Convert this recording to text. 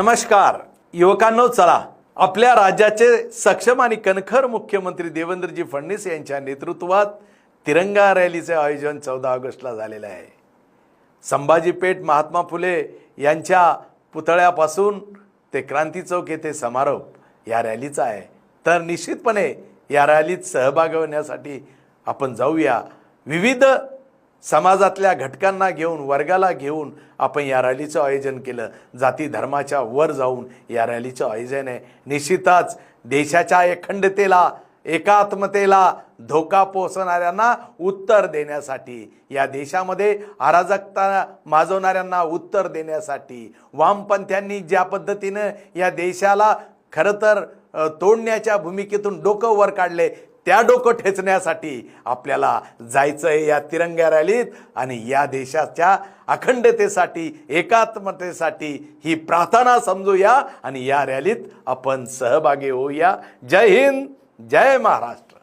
नमस्कार युवकांनो, चला आपल्या राज्याचे सक्षम आणि कणखर मुख्यमंत्री देवेंद्रजी फडणवीस यांच्या नेतृत्वात तिरंगा रॅलीचे आयोजन 14 ऑगस्टला झालेले आहे। संभाजी पेठ महात्मा फुले यांच्या पुतळ्यापासून ते क्रांती चौक येथे समारोप या रॅलीचा आहे। तर निश्चितपणे या रॅलीत सहभागी होण्यासाठी आपण जाऊया। विविध समाजातल्या घटकांना घेऊन, वर्गाला घेऊन आपण या रॅलीचं आयोजन केलं। जाती धर्माच्या वर जाऊन या रॅलीचं आयोजन आहे। निश्चितच देशाच्या अखंडतेला, एकात्मतेला धोका पोहोचवणाऱ्यांना उत्तर देण्यासाठी, या देशामध्ये अराजकता माजवणाऱ्यांना उत्तर देण्यासाठी, वामपंथ्यांनी ज्या पद्धतीने या देशाला खरं तर तोडण्याच्या भूमिकेतून डोकं वर काढले, त्या डोकं ठेचण्यासाठी आपल्याला जायचं आहे या तिरंगा रॅलीत। आणि या देशाच्या अखंडतेसाठी, एकात्मतेसाठी ही प्रार्थना समजूया आणि या रॅलीत आपण सहभागी होऊया। जय हिंद, जय महाराष्ट्र।